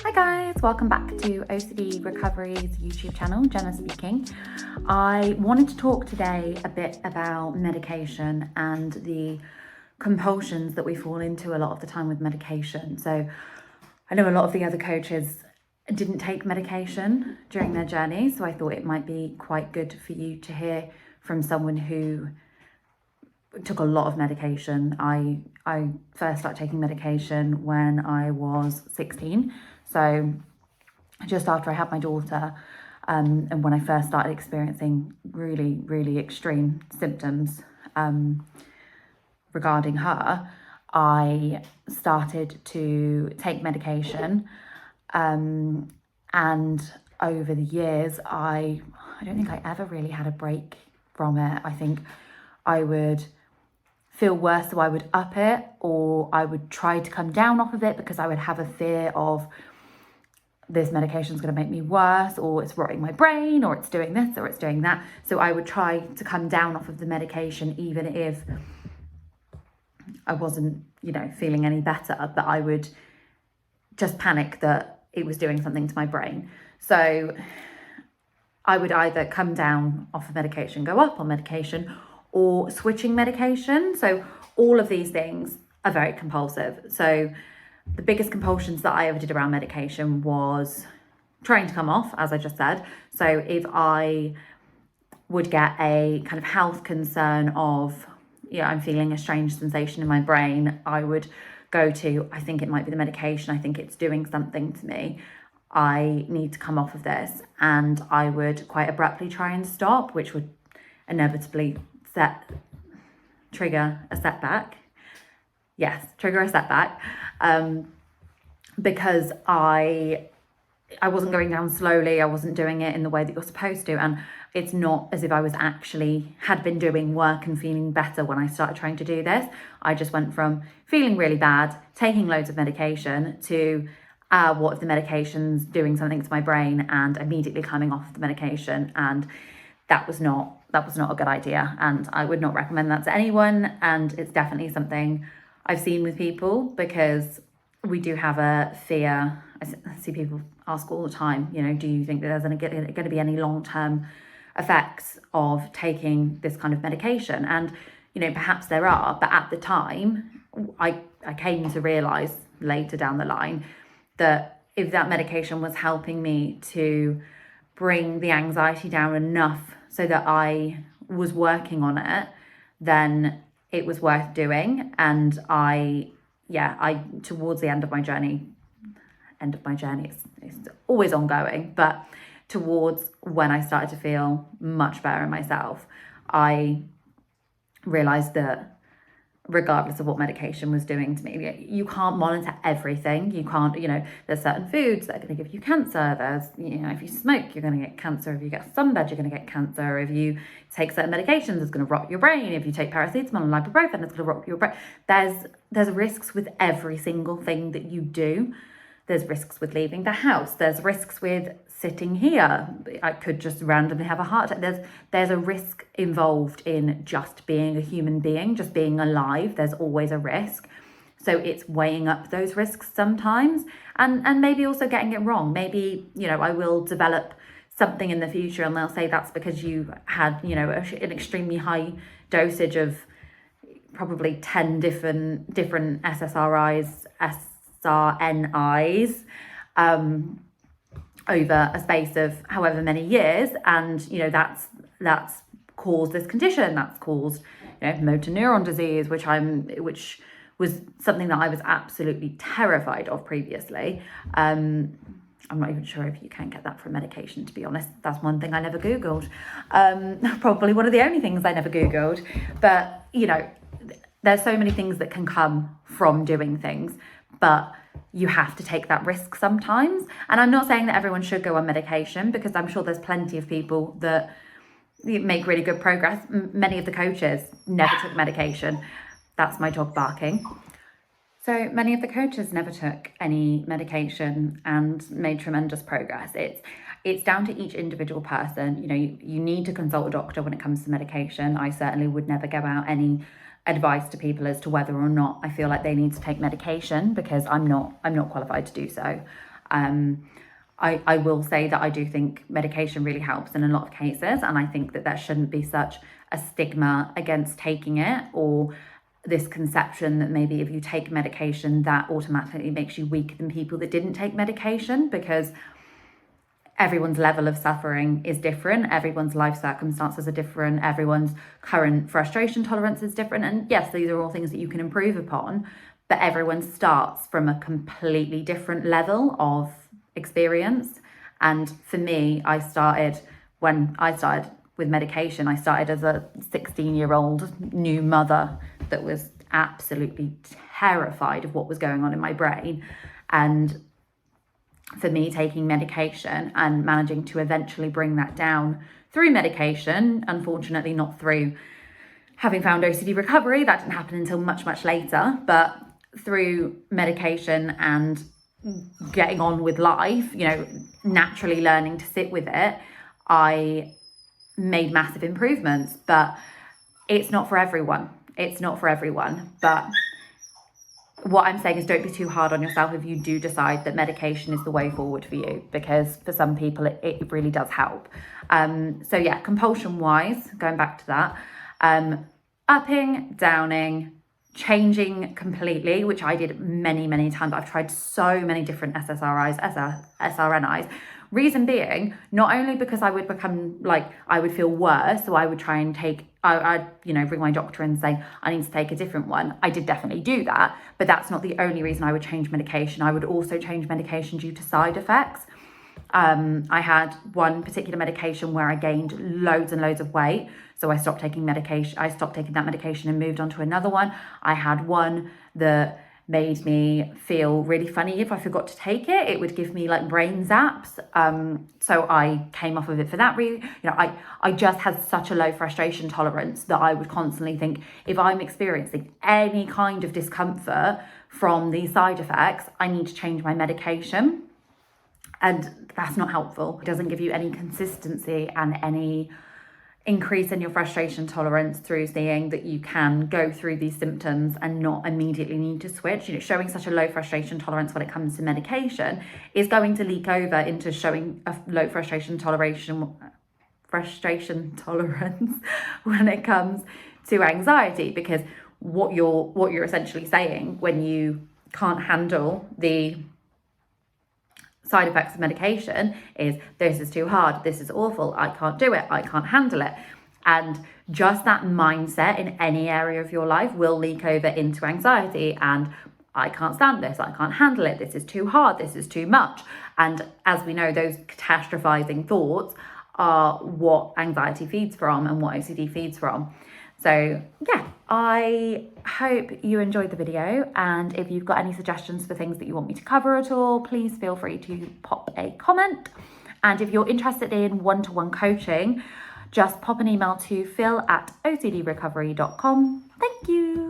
Hi guys, welcome back to OCD Recovery's YouTube channel, Jenna speaking. I wanted to talk today a bit about medication and the compulsions that we fall into a lot of the time with medication. So I know a lot of the other coaches didn't take medication during their journey, so I thought it might be quite good for you to hear from someone who took a lot of medication. I first started taking medication when I was 16, so just after I had my daughter, and when I first started experiencing really extreme symptoms regarding her, I started to take medication, and over the years I don't think I ever really had a break from it. I think I would feel worse, so I would up it, or I would try to come down off of it because I would have a fear of this medication is going to make me worse, or it's rotting my brain, or it's doing this, or it's doing that. So I would try to come down off of the medication, even if I wasn't, feeling any better, but I would just panic that it was doing something to my brain. So I would either come down off of medication, go up on medication, or switching medication. So all of these things are very compulsive. So the biggest compulsions that I ever did around medication was trying to come off, as I just said. So if I would get a kind of health concern of, I'm feeling a strange sensation in my brain, I would go to, I think it might be the medication, I think it's doing something to me, I need to come off of this. And I would quite abruptly try and stop, which would inevitably trigger a setback. Because I wasn't going down slowly, I wasn't doing it in the way that you're supposed to, and it's not as if I had been doing work and feeling better when I started trying to do this. I just went from feeling really bad, taking loads of medication, to what if the medication's doing something to my brain, and immediately coming off the medication. And that was not a good idea, and I would not recommend that to anyone. And it's definitely something I've seen with people, because we do have a fear. I see people ask all the time, do you think that there's going to be any long-term effects of taking this kind of medication? And perhaps there are, but at the time I came to realize later down the line that if that medication was helping me to bring the anxiety down enough so that I was working on it, then it was worth doing. And I towards the end of my journey, it's always ongoing, but towards when I started to feel much better in myself, I realized that regardless of what medication was doing to me, you can't monitor everything. You can't, there's certain foods that are going to give you cancer. There's, if you smoke, you're going to get cancer. If you get sunbed, you're going to get cancer. If you take certain medications, it's going to rot your brain. If you take paracetamol and ibuprofen, it's going to rot your brain. There's risks with every single thing that you do. There's risks with leaving the house. There's risks with sitting here. I could just randomly have a heart attack. There's a risk involved in just being a human being, just being alive. There's always a risk. So it's weighing up those risks sometimes, and maybe also getting it wrong. Maybe, I will develop something in the future and they'll say that's because you had, an extremely high dosage of probably 10 different SSRIs, SRNIs, over a space of however many years, and that's caused this condition, that's caused motor neuron disease, which was something that I was absolutely terrified of previously. I'm not even sure if you can get that from medication, to be honest. That's one thing I never Googled. Probably one of the only things I never Googled. But there's so many things that can come from doing things, but you have to take that risk sometimes. And I'm not saying that everyone should go on medication, because I'm sure there's plenty of people that make really good progress. Many of the coaches never took medication. That's my dog barking. So many of the coaches never took any medication and made tremendous progress. It's down to each individual person. You need to consult a doctor when it comes to medication. I certainly would never go out any advice to people as to whether or not I feel like they need to take medication, because I'm not qualified to do so. I will say that I do think medication really helps in a lot of cases, and I think that there shouldn't be such a stigma against taking it, or this conception that maybe if you take medication that automatically makes you weaker than people that didn't take medication, because everyone's level of suffering is different, everyone's life circumstances are different, everyone's current frustration tolerance is different, and yes, these are all things that you can improve upon, but everyone starts from a completely different level of experience. And for me, when I started with medication, I started as a 16-year-old new mother that was absolutely terrified of what was going on in my brain. And for me, taking medication and managing to eventually bring that down through medication, unfortunately not through having found OCD recovery, that didn't happen until much, much later, but through medication and getting on with life, naturally learning to sit with it, I made massive improvements. But it's not for everyone. But what I'm saying is, don't be too hard on yourself if you do decide that medication is the way forward for you, because for some people it really does help. So yeah, compulsion wise, going back to that, upping, downing, changing completely, which I did many, many times. I've tried so many different SSRIs, SRNIs. Reason being, not only because I would become I would feel worse, so I would try and I'd bring my doctor and say, I need to take a different one. I did definitely do that, but that's not the only reason I would change medication. I would also change medication due to side effects. I had one particular medication where I gained loads and loads of weight, so I stopped taking medication. I stopped taking that medication and moved on to another one. I had one that made me feel really funny if I forgot to take it. It would give me brain zaps. So I came off of it for that reason. I just had such a low frustration tolerance that I would constantly think, if I'm experiencing any kind of discomfort from these side effects, I need to change my medication. And that's not helpful. It doesn't give you any consistency and any increase in your frustration tolerance through seeing that you can go through these symptoms and not immediately need to switch. Showing such a low frustration tolerance when it comes to medication is going to leak over into showing a low frustration tolerance when it comes to anxiety, because what you're essentially saying when you can't handle the side effects of medication is, this is too hard, this is awful, I can't do it, I can't handle it. And just that mindset in any area of your life will leak over into anxiety, and I can't stand this, I can't handle it, this is too hard, this is too much. And as we know, those catastrophizing thoughts are what anxiety feeds from and what OCD feeds from. So yeah, I hope you enjoyed the video, and if you've got any suggestions for things that you want me to cover at all, please feel free to pop a comment. And if you're interested in one-to-one coaching, just pop an email to phil@ocdrecovery.com. Thank you.